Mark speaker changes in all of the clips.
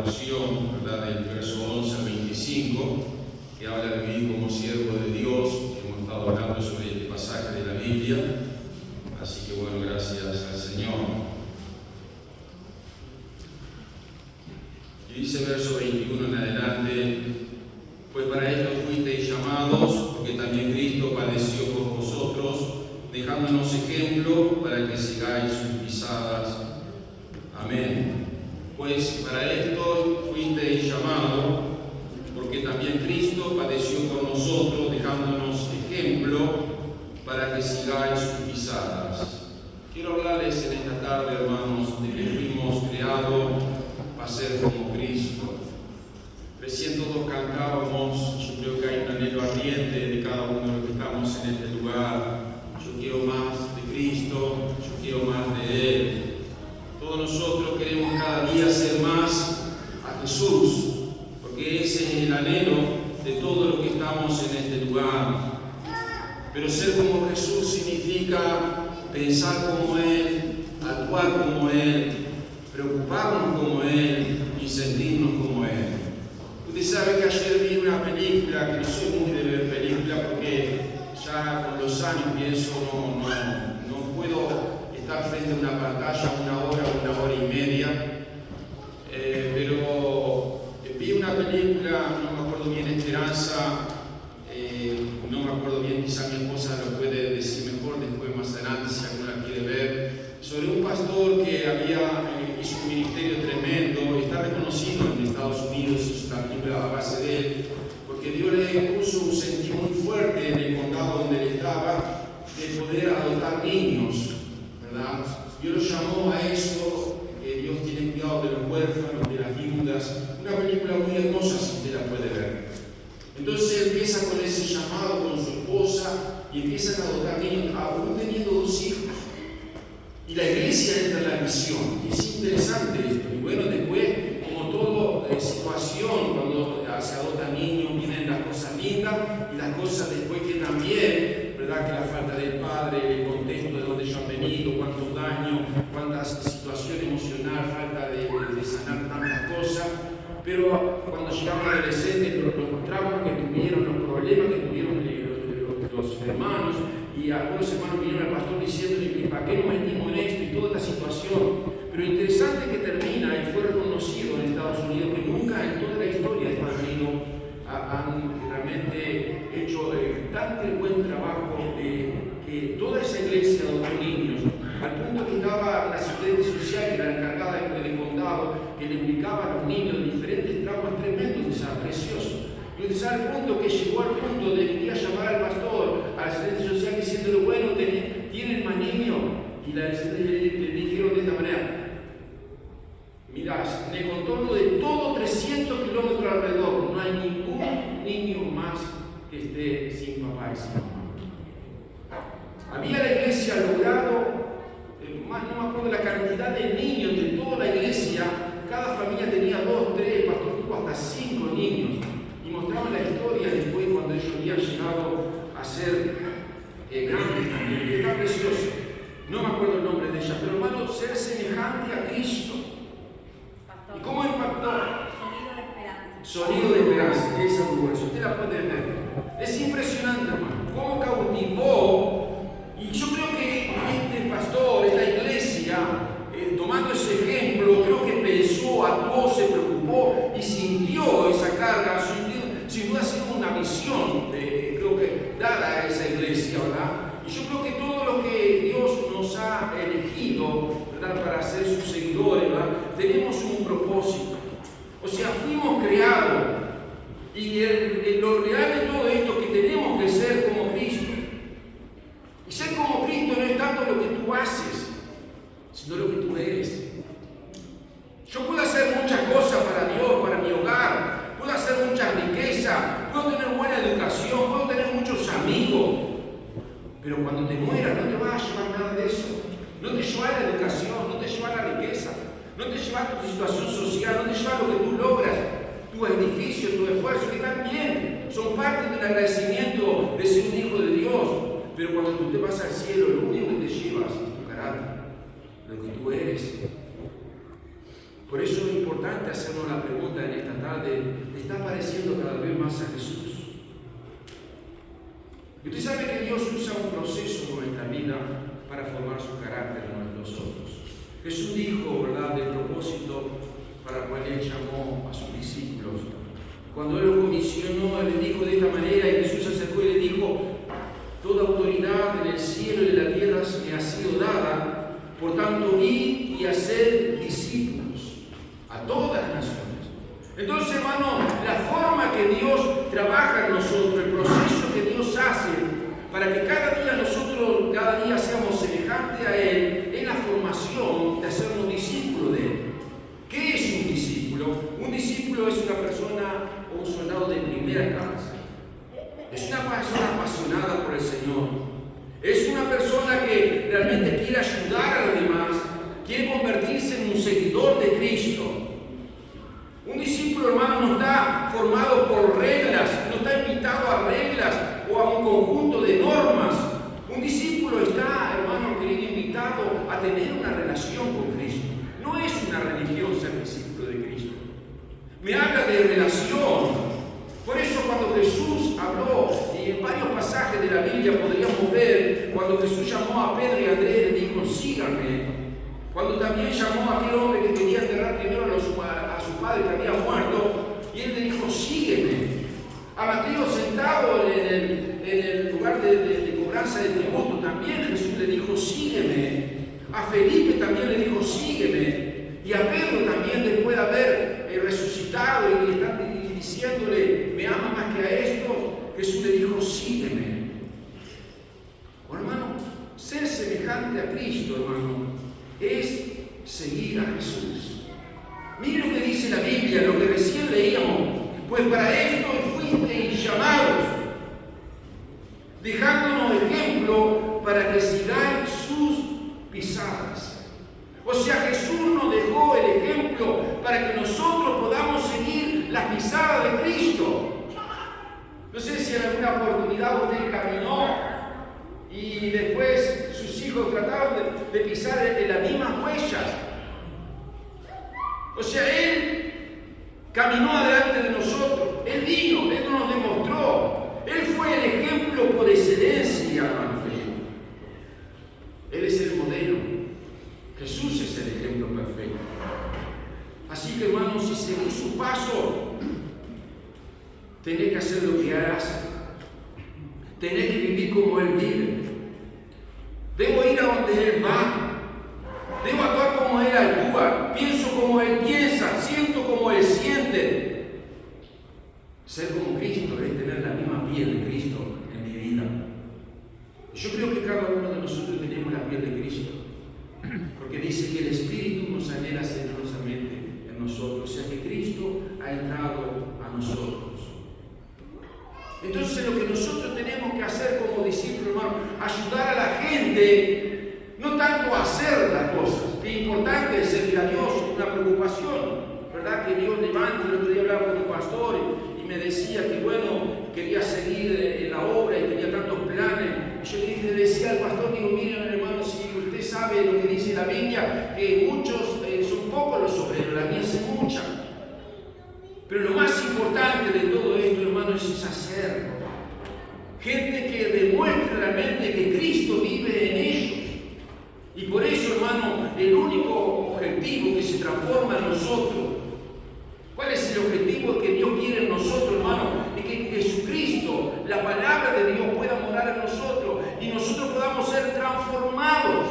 Speaker 1: porción, ¿verdad?, del verso 11 al 25, que habla de vivir como siervo de Dios. Hemos estado hablando sobre este pasaje de la Biblia, así que bueno, gracias al Señor. Y dice verso 21 en adelante: pues para esto fuisteis llamados, porque también Cristo padeció por vosotros, dejándonos ejemplo para que sigáis sus pisadas. Amén. Pues para esto fuisteis llamados, porque también Cristo padeció por nosotros, dejándonos ejemplo para que sigáis sus pisadas. Quiero hablarles en esta tarde, hermanos, de que fuimos creados para ser como Cristo. Recién todos cantábamos, yo creo que hay un anhelo ardiente de cada uno de los que estamos en este lugar. Yo quiero más de Cristo, yo quiero más de Él. Todos nosotros queremos cada día ser más a Jesús, porque ese es el anhelo de todo lo que estamos en este lugar. Pero ser como Jesús significa pensar como Él, actuar como Él, preocuparnos como Él y sentirnos como Él. Usted sabe que ayer vi una película, que no soy muy de ver películas porque ya con los años pienso no puedo estar frente a una pantalla una hora y media, pero vi una película, no me acuerdo bien, Esperanza, no me acuerdo bien, quizá mi esposa lo puede decir mejor después más adelante si alguna quiere ver, sobre un pastor que hizo un ministerio tremendo, está reconocido en Estados Unidos, hizo una película a base de él, porque Dios le puso un sentido muy fuerte en el condado donde él estaba de poder adoptar niños, ¿verdad? Dios lo llamó a eso, que Dios tiene cuidado de los huérfanos, de las viudas. Una película muy hermosa si usted la puede ver. Entonces él empieza con ese llamado con su esposa y empiezan a adoptar niños, aún teniendo 2 hijos. Y la iglesia entra en la visión. Es interesante esto. Y bueno, después, como toda situación, cuando se adoptan niños, vienen las cosas lindas y las cosas después que también, ¿verdad?, que la falta del padre, el contexto de donde ellos han venido, cuántos daños, cuánta situación emocional, falta de sanar tantas cosas. Pero cuando llegamos adolescentes, los traumas que tuvieron, los problemas que tuvieron los hermanos, y algunos hermanos vinieron al pastor diciéndole: ¿para qué nos metimos en esto? Y toda esta situación. Pero interesante que termina, él fue reconocido en Estados Unidos, que nunca en toda la historia de Estados Unidos han realmente hecho tan buen trabajo que toda esa iglesia adoptó niños, al punto que estaba la asistente social, que era la encargada del condado, que le ubicaba a los niños diferentes traumas tremendos, preciosos. Y usted sabe el punto que llegó al punto de que quería llamar al pastor, al asistente social, diciéndole: bueno, ¿tienen más niños? Y la asistente le dijeron de esta manera: mirá, en el contorno de todo 300 kilómetros alrededor, no hay ningún niño más que esté sin papá y sin mamá. Había la iglesia logrado, no me acuerdo la cantidad de niños de toda la iglesia, cada familia tenía 2, 3, el pastor tuvo hasta 5 niños. Y mostraban la historia después cuando ellos habían llegado a ser grandes también. Y está precioso. No me acuerdo el nombre de ella, pero hermano, ser semejante a Cristo. ¿Y cómo impactó?
Speaker 2: Sonido de esperanza.
Speaker 1: Sonido de esperanza, esa es muy buena. Usted la puede ver. Es impresionante, hermano, cómo cautivó. Y yo creo que este pastor, esta iglesia, tomando ese ejemplo, creo que pensó, actuó, se preocupó y sintió esa carga. Sin duda ha sido una misión, creo que dada a esa iglesia, ¿verdad? Y yo creo que todo lo que Dios nos ha elegido, ¿verdad?, para ser sus seguidores, ¿verdad?, tenemos un propósito. O sea, fuimos creados. Y lo real de todo esto es que tenemos que ser como Cristo. Y ser como Cristo no es tanto lo que tú haces, sino lo que tú eres. Yo puedo hacer muchas cosas para Dios, para mi hogar, puedo hacer mucha riqueza, puedo tener buena educación, puedo tener muchos amigos, pero cuando te mueras no te vas a llevar nada de eso. No te llevas la educación, no te llevas la riqueza, no te llevas tu situación social, no te llevas lo que tú logras, tu edificio, tu esfuerzo, que también son parte del agradecimiento de ser un hijo de Dios. Pero cuando tú te vas al cielo, lo único que te llevas es tu carácter, lo que tú eres. Por eso es importante hacer hacernos la pregunta en esta tarde: ¿te está pareciendo cada vez más a Jesús? Y usted sabe que Dios usa un proceso en nuestra vida para formar su carácter en nosotros. Jesús dijo, ¿verdad?, del propósito para el cual Él llamó a sus discípulos. Cuando Él lo comisionó, Él le dijo de esta manera, y Jesús se acercó y le dijo: toda autoridad en el cielo y en la tierra me ha sido dada, por tanto, id y haced discípulos a todas las naciones. Entonces, hermano, la forma que Dios trabaja en nosotros, el proceso que Dios hace para que cada día seamos semejantes a Él, es la formación de hacernos discípulos de Él. ¿Qué es un discípulo? Un discípulo es una persona o un soldado de primera clase. Es una persona apasionada por el Señor. Es una persona que realmente quiere ayudar a los demás, quiere convertirse en un seguidor de Cristo. Un discípulo, hermano, no está formado por reglas, no está invitado a reglas o a un conjunto de normas. Un discípulo está, hermano querido, invitado a tener una relación con Cristo. No es una religión ser discípulo de Cristo. Me habla de relación. Por eso cuando Jesús habló, y en varios pasajes de la Biblia podríamos ver, cuando Jesús llamó a Pedro y a Andrés, le dijo: síganme. Cuando también llamó a aquel hombre que quería enterrar primero a su padre que había muerto, y él le dijo: sígueme. A Mateo, sentado en el lugar de cobranza de tributo, también Jesús le dijo: sígueme. A Felipe también le dijo: sígueme. Y a Pedro también, después de haber resucitado y estar diciéndole: me ama más que a esto, Jesús le dijo: sígueme. Bueno, hermano, ser semejante a Cristo, hermano, es seguir a Jesús. Mire lo que dice la Biblia, lo que recién leíamos: pues para esto fuisteis llamados, dejándonos ejemplo para que sigáis sus pisadas. O sea, Jesús nos dejó el ejemplo para que nosotros podamos seguir la pisada de Cristo. No sé si en alguna oportunidad usted caminó y después sus hijos trataron de pisar en las mismas huellas. O sea, Él caminó adelante de nosotros. Él vino, Él nos demostró. Él fue el ejemplo por excelencia, hermano. Él es el modelo. Jesús es el ejemplo perfecto. Así que, hermanos, si seguís su paso, tenés que hacer lo que Él hace. Tenés que vivir como Él vive. Debo ir a donde Él va. Debo actuar como Él actúa. Pienso como Él piensa. Siento como Él siente. Ser como Cristo es tener la misma piel de Cristo en mi vida. Yo creo que cada uno de nosotros tenemos la piel de Cristo. Porque dice que el Espíritu nos anhela celosamente en nosotros. O sea que Cristo ha entrado a nosotros. Entonces lo que nosotros tenemos que hacer como discípulos, hermano, ayudar a la gente, no tanto a hacer las cosas, que es importante servir a Dios, una preocupación, ¿verdad? Que Dios levante. El otro día hablaba con un pastor y me decía que, bueno, quería seguir en la obra y tenía tantos planes. Y yo le decía al pastor, digo: miren, hermano, si usted sabe lo que dice la Biblia, que muchos, son pocos los obreros, la mía es mucha. Pero lo más importante de todo esto, hermano, es hacerlo. Gente que demuestre realmente que Cristo vive en ellos. Y por eso, hermano, el único objetivo que se transforma en nosotros, ¿cuál es el objetivo que Dios quiere en nosotros, hermano? Es que Jesucristo, la palabra de Dios, pueda morar en nosotros y nosotros podamos ser transformados.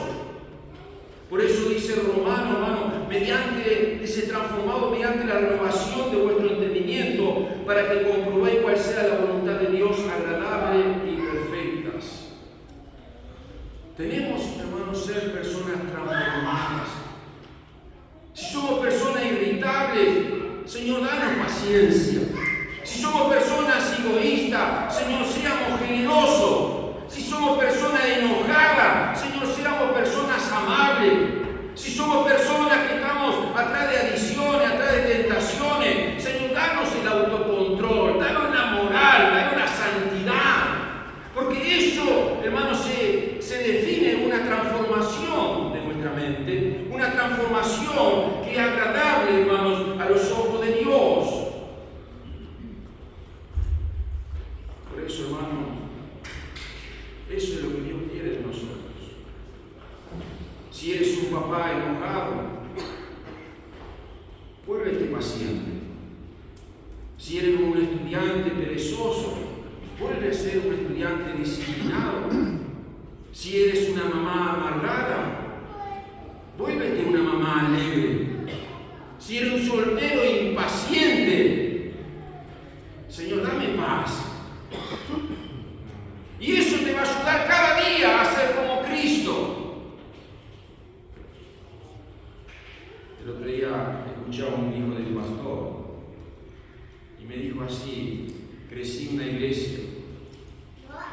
Speaker 1: Por eso dice Romano, hermano, dice transformado mediante la renovación de vuestro entendimiento, para que comprobéis cuál sea la voluntad de Dios, agradable y perfectas. Tenemos, hermanos, ser personas transformadas. Si somos personas irritables, Señor, danos paciencia. Si somos personas egoístas, Señor, seamos generosos. Si somos personas enojadas, Señor, seamos personas amables. Si somos personas que estamos atrás de adicciones, atrás de tentaciones, Señor, danos el autocontrol, danos la moral, danos la santidad. Porque eso, hermanos, se define en una transformación de nuestra mente, una transformación que es agradable, hermanos, a los ojos papá enojado, vuélvete paciente. Si eres un estudiante perezoso, vuelve a ser un estudiante disciplinado. Si eres una mamá amargada, vuélvete una mamá alegre. Si eres un soltero impaciente, Señor, dame paz. Y eso te va a ayudar cada día a ser como Cristo. El otro día escuchaba a un hijo del pastor y me dijo así: crecí en una iglesia,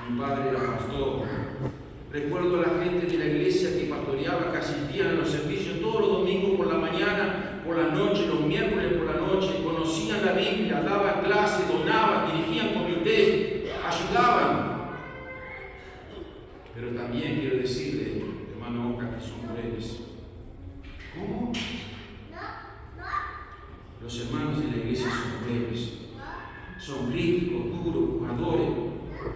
Speaker 1: mi padre era pastor. Recuerdo a la gente de la iglesia que pastoreaba, que asistían a los servicios todos los domingos por la mañana, por la noche, los miércoles por la noche, conocían la Biblia, daban clases, donaban, dirigían comités, ayudaban. Pero también quiero decirle, hermano Oca, que son crueles. ¿Cómo? Los hermanos de la iglesia son crueles, son críticos, duros, jugadores.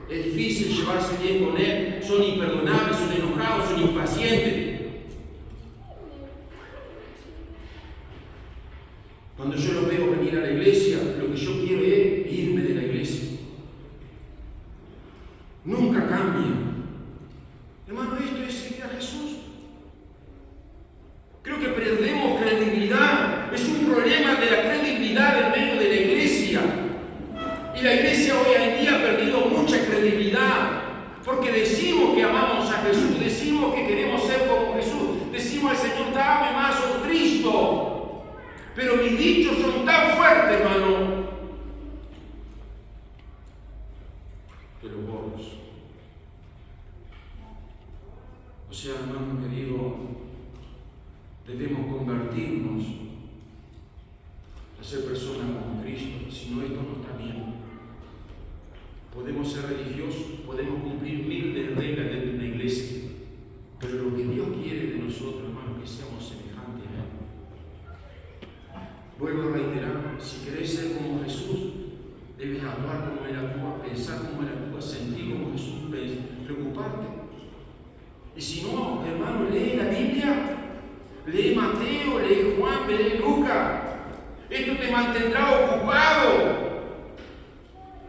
Speaker 1: Es difícil llevarse bien con él, son imperdonables, son enojados, son impacientes. Cuando yo los veo venir a la iglesia, lo que yo quiero es irme de la iglesia. Nunca cambian. Hermano, esto es seguir a Jesús. Creo que perdemos credibilidad. Es un problema de la credibilidad en medio de la iglesia. Y la iglesia hoy en día ha perdido mucha credibilidad. Porque decimos que amamos a Jesús, decimos que queremos ser como Jesús, decimos al Señor, dame más, oh Cristo. Pero mis dichos son tan fuertes, hermano, que los borros. O sea, hermano querido, debemos convertirnos a ser personas como Cristo, si no, esto no está bien. Podemos ser religiosos, podemos cumplir miles de reglas dentro de una iglesia, pero lo que Dios quiere de nosotros, hermano, es que seamos semejantes a Él. Vuelvo a reiterar, si querés ser como Jesús, debes actuar como Él actúa, pensar como Él actúa, sentir como Jesús piensa, preocuparte. Y si no, hermano, lee la Biblia, lee Mateo, lee Juan, lee Lucas. Esto te mantendrá ocupado.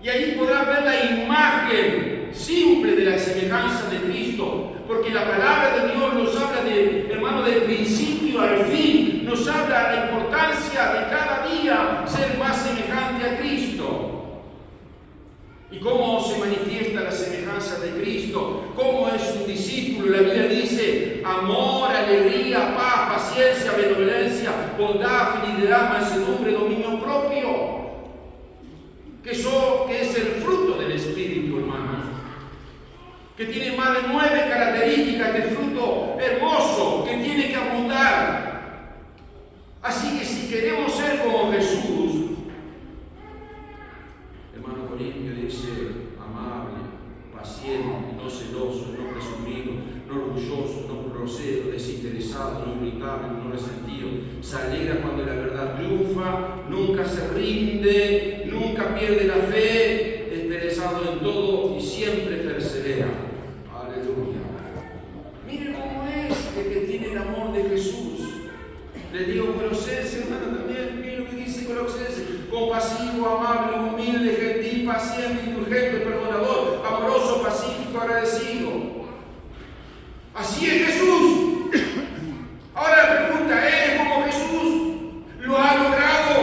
Speaker 1: Y ahí podrás ver la imagen simple de la semejanza de Cristo. Porque la palabra de Dios nos habla de, hermano, del principio al fin. Nos habla de la importancia de cada día ser más semejante a Cristo. ¿Y cómo se manifiesta la semejanza de Cristo? ¿Cómo es un discípulo? La Biblia dice: amor, alegría, paz, paciencia, benevolencia, bondad, fidelidad, mansedumbre, dominio propio. Que es el fruto del Espíritu, hermanos. Que tiene más de 9 características de fruto hermoso que tiene que abundar. Así que si queremos ser como Jesús, hermano Corintio dice: amable, paciente, no celoso, no presumido, no orgulloso, no grosero, desinteresado, no irritable, no resentido, se alegra cuando la verdad triunfa, nunca se rinde, nunca pierde la fe, esperanzado en todo y siempre persevera. Aleluya. Mire cómo es el que tiene el amor de Jesús. Le digo Colosenses, hermano, también, mire lo que dice Colosenses: compasivo, amable, humilde, gentil, paciente, indulgente, perdonador, amoroso, pacífico, agradecido. Así es Jesús. Ahora la pregunta: ¿eres como Jesús? ¿Lo ha logrado?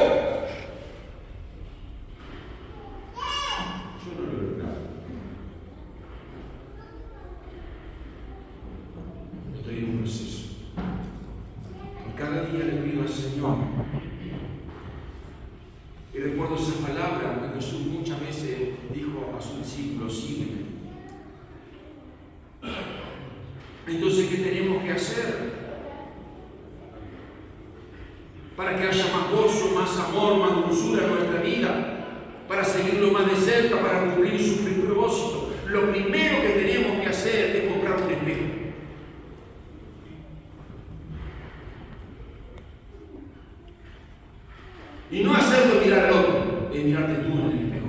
Speaker 1: Yo no lo he logrado. Estoy en un proceso. Y cada día le pido al Señor. Y recuerdo esa palabra que Jesús muchas veces dijo a sus discípulos: sígueme. Entonces, ¿qué tenemos que hacer? Para que haya más gozo, más amor, más dulzura en nuestra vida, para seguirlo más de cerca, para cumplir su propósito. Lo primero que tenemos que hacer es comprar un espejo. Y no hacerlo mirar al otro, es mirarte tú en el espejo.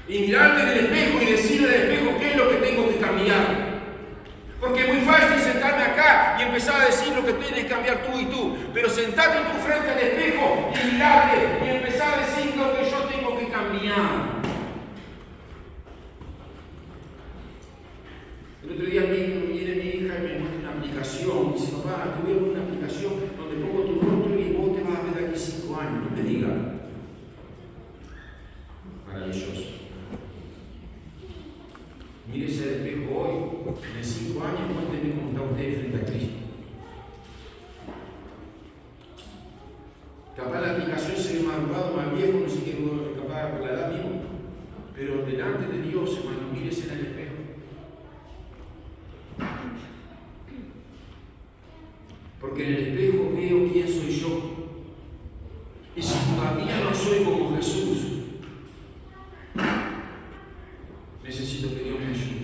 Speaker 1: Y mirarte en el espejo y decirle al espejo qué es lo que tengo que cambiar. Porque es muy fácil sentarme acá y empezar a decir lo que tienes que cambiar tú y tú. Pero sentarte en tu frente al espejo y mirarte y empezar a decir lo que yo tengo que cambiar. El otro día viene mi hija y me muestra una aplicación. Y dice, papá, te voy a poner una aplicación donde pongo tu rostro y vos te vas a ver de aquí 5 años. No me digas. Maravilloso. Mírese al espejo hoy, en 5 años, cuénteme cómo está usted frente a Cristo. Capaz la aplicación se ve más arrugado, más viejo, no sé qué, capaz por la edad misma. Pero delante de Dios, hermano, mírese en el espejo. Porque en el espejo veo quién soy yo. Y si todavía no soy como Jesús, necesito que Dios me ayude.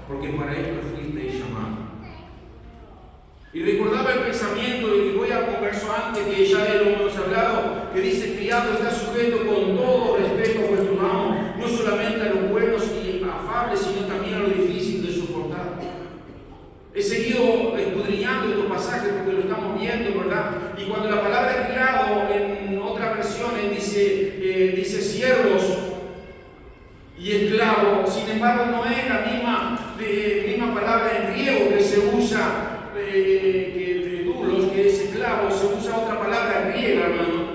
Speaker 1: Porque para esto fuiste llamado. Y recordaba el pensamiento, y voy a un verso antes que ya lo hemos hablado, que dice: criado está sujeto con todo respeto a vuestro amo, no solamente a los buenos y afables, sino también a lo difícil de soportar. He seguido escudriñando estos pasajes porque lo estamos viendo, ¿verdad? Y cuando la palabra criado en otras versiones dice siervos y esclavo, sin embargo no es la misma palabra en griego que se usa, que dulos, que es esclavo, se usa otra palabra griega, hermano,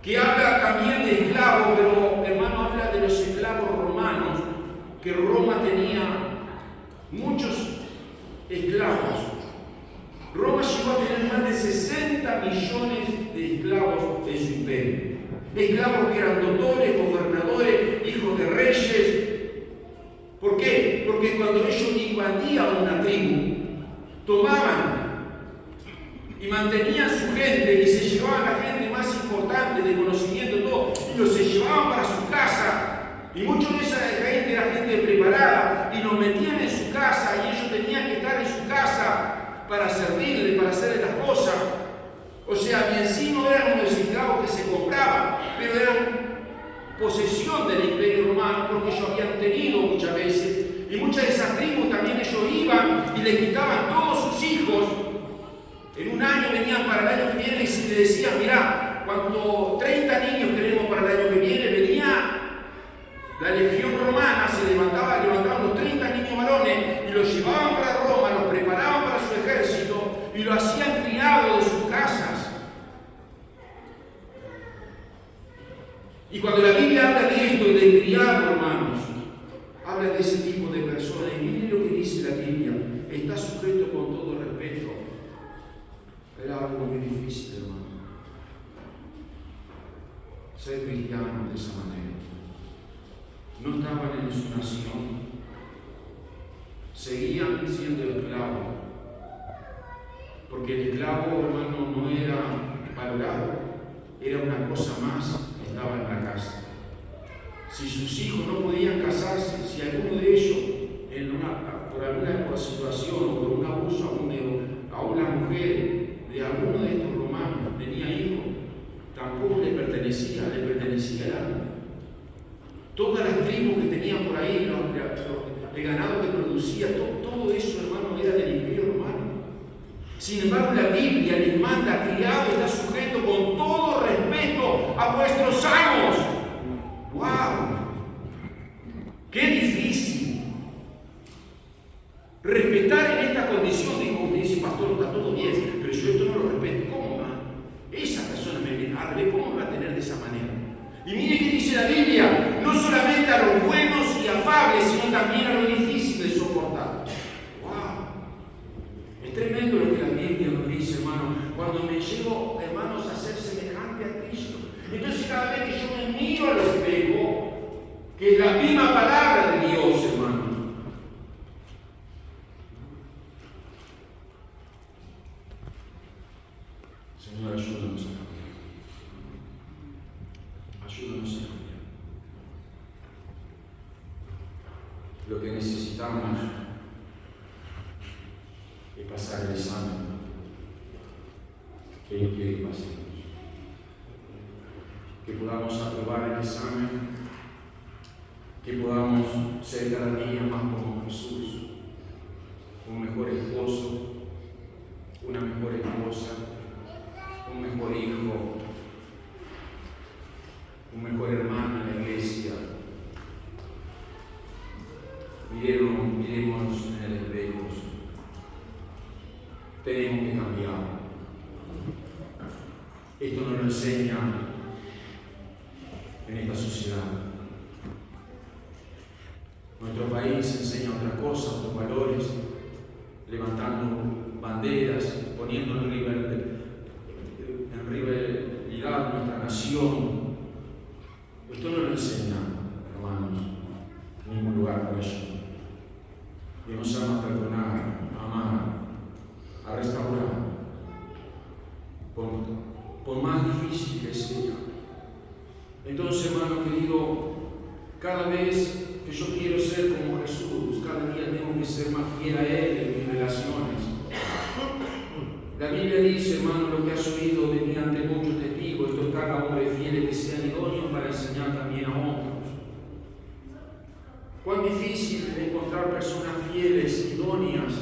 Speaker 1: que habla también de esclavo, pero hermano habla de los esclavos romanos, que Roma tenía muchos esclavos. Roma llegó a tener más de 60 millones de esclavos en su imperio. Esclavos que eran doctores, gobernadores, hijos de reyes. ¿Por qué? Porque cuando ellos invadían una tribu, tomaban y mantenían su gente y se llevaban a la gente más importante de conocimiento, todo, y los se llevaban para su casa. Y muchos de esa gente era gente preparada y los metían en su casa y ellos tenían que estar en su casa para servirle, para hacerle las cosas. O sea, y en sí no eran unos esclavos que se compraban, pero eran posesión del imperio romano porque ellos habían tenido muchas veces. Y muchas de esas tribus también ellos iban y le quitaban todos sus hijos. En un año venían para el año que viene y se le decían: mirá, cuando 30 niños queremos para el año que viene, venía la legión romana, levantaban los 30 niños varones y los llevaban para Roma, los preparaban para su ejército y lo hacían criados de sus casas. Y cuando la Biblia habla de esto, de criado, hermanos, habla de ese tipo de personas. Y miren lo que dice la Biblia: está sujeto con todo respeto. Era algo muy difícil, hermano, ser cristiano de esa manera. No estaban en su nación, seguían siendo esclavos, porque el esclavo, hermano, no era valorado, era una cosa más que estaba en la casa. Si sus hijos no podían casarse, si alguno de ellos, por alguna situación o por un abuso a una mujer de alguno de estos romanos tenía hijos, tampoco le pertenecía el alma. Todas las tribus que tenían por ahí, el ganado que producía, todo eso, hermano, era del imperio romano. Sin embargo, la Biblia les manda: criado está sujeto con todo respeto a vuestros amos. ¡Wow! ¡Qué difícil! Respetar en esta condición. Digo, usted dice: pastor, está todo bien, pero yo esto no lo respeto. ¿Cómo va? Esa persona me viene a ver, ¿cómo me va a tener de esa manera? Y mire qué dice la Biblia: no solamente a los buenos y afables, sino también a lo difícil de soportar. ¡Wow! Es tremendo lo que la Biblia nos dice, hermano, cuando me llevo, hermanos, a ser semejante a Cristo. Entonces, cada vez que yo me miro al espejo, que es la misma palabra de Dios, hermano, Señor, ayúdanos a cambiar. Ayúdanos a cambiar. Lo que necesitamos es pasar el examen que Él quiere que pasemos. Que podamos aprobar el examen que podamos ser cada día más como Jesús, un mejor esposo, una mejor esposa, un mejor hijo, un mejor hermano en la iglesia. Miremos en el espejo. Tenemos que cambiar. Esto nos lo enseña en esta sociedad. Nuestro país enseña otras cosas, otros valores, levantando banderas, poniendo en rivalidad nuestra nación. Esto no lo enseña, hermanos, en ningún lugar por eso. Dios nos ama a perdonar, a amar, a restaurar, por más difícil que sea. Entonces, hermano querido, cada vez que yo quiero ser como Jesús, cada día tengo que ser más fiel a Él en mis relaciones. La Biblia dice, hermano, lo que has oído de mí ante muchos testigos, esto es que haga hombres fieles que sean idóneos para enseñar también a otros. Cuán difícil es encontrar personas fieles, idóneas,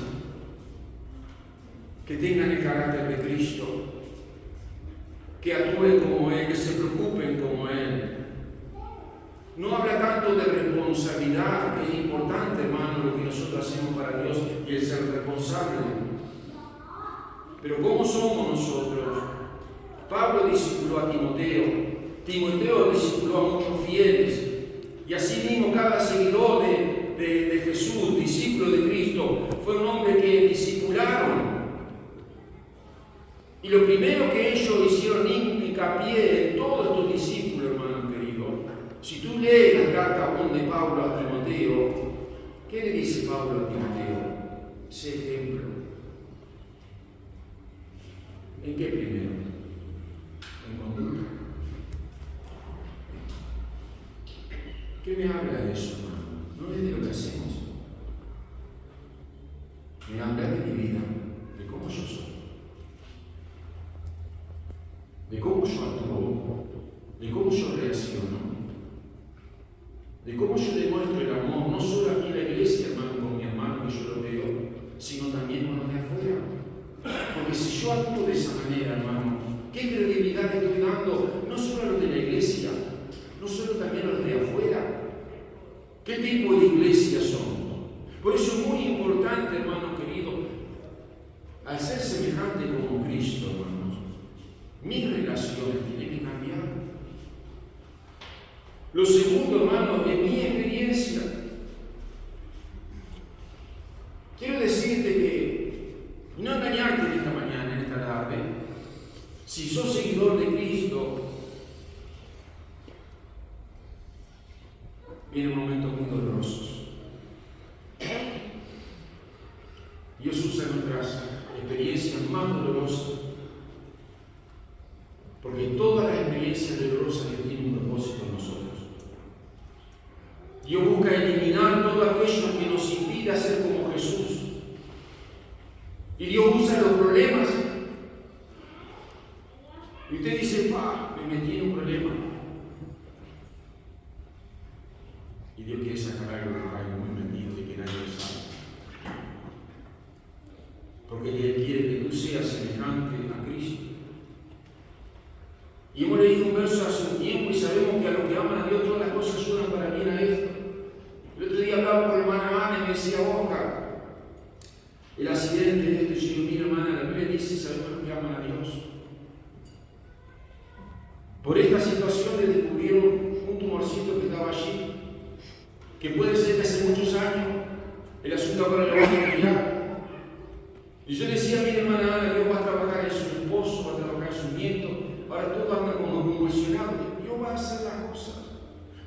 Speaker 1: que tengan el carácter de Cristo, que actúen como Él, que se preocupen como Él. No habla tanto de responsabilidad, que es importante, hermano, lo que nosotros hacemos para Dios y el ser responsable. Pero ¿cómo somos nosotros? Pablo discipuló a Timoteo, Timoteo discipuló a muchos fieles, y así mismo cada seguidor de Jesús, discípulo de Cristo, fue un hombre que discipularon. Y lo primero que ellos hicieron hincapié en todos estos discípulos, hermano querido, si tú lees la carta 1 de Pablo a Timoteo, ¿qué le dice Pablo a Timoteo? Sé ejemplo. ¿En qué primero? En conducta. ¿Qué me habla de eso, hermano? No es de lo que hacemos. Me habla de mi vida, de cómo yo soy, de cómo yo actúo, de cómo yo reacciono, de cómo yo demuestro el amor, no solo aquí en la iglesia, hermano, con mi hermano, que yo lo veo, sino también con los de afuera. Porque si yo actúo de esa manera, hermano, ¿qué credibilidad estoy dando? No solo a los de la iglesia, no solo también a los de afuera. ¿Qué tipo de iglesia somos? Por eso es muy importante, hermano querido, al ser semejante como Cristo, hermanos, mis relaciones tienen que cambiar. Lo segundo, hermano, es mi experiencia. Quiero decirte que, y no engañarte en esta mañana, en esta tarde, si sos seguidor de Cristo, vienen momentos muy dolorosos. Dios usa nuestras experiencias más dolorosas, porque todas las experiencias dolorosas Dios tiene un propósito en nosotros. Dios busca eliminar todo aquello que nos impide ser como Jesús. Y Dios usa los problemas. Y usted dice, me metí en un problema. Y Dios quiere sacar algo que hay muy metido y que nadie lo sabe. Porque Él quiere que tú seas semejante a Cristo. Y hemos leído un verso hace un tiempo y sabemos que a los que aman a Dios todas las cosas ayudan para bien a esto. El otro día hablaba con la hermana Ana y me decía, Oscar, el accidente de esto. Y yo digo, mira hermana, la Biblia dice, sabemos los que aman a Dios. Por esta situación le descubrieron un tumorcito que estaba allí, que puede ser que hace muchos años el asunto ahora lo va a cambiar. Y yo decía, mire hermana Ana, Dios va a trabajar en su esposo, va a trabajar en su nieto, ahora todo anda como convulsionado. Dios va a hacer las cosas.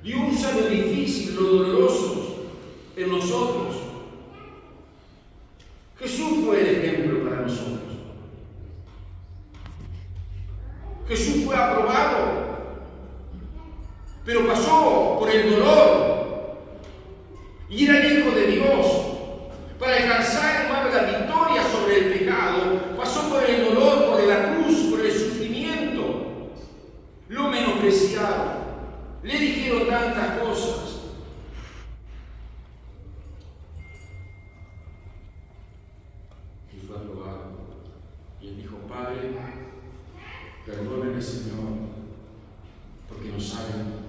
Speaker 1: Dios usa lo difícil, lo doloroso en nosotros. Jesús fue el ejemplo para nosotros. Jesús fue aprobado, pero pasó por el dolor y era el Hijo de Dios. Para alcanzar, hermano, la victoria sobre el pecado, pasó por el dolor, por la cruz, por el sufrimiento. Lo menospreciaron, le dijeron tantas cosas, Y él dijo: Padre, perdónenle, Señor, porque no saben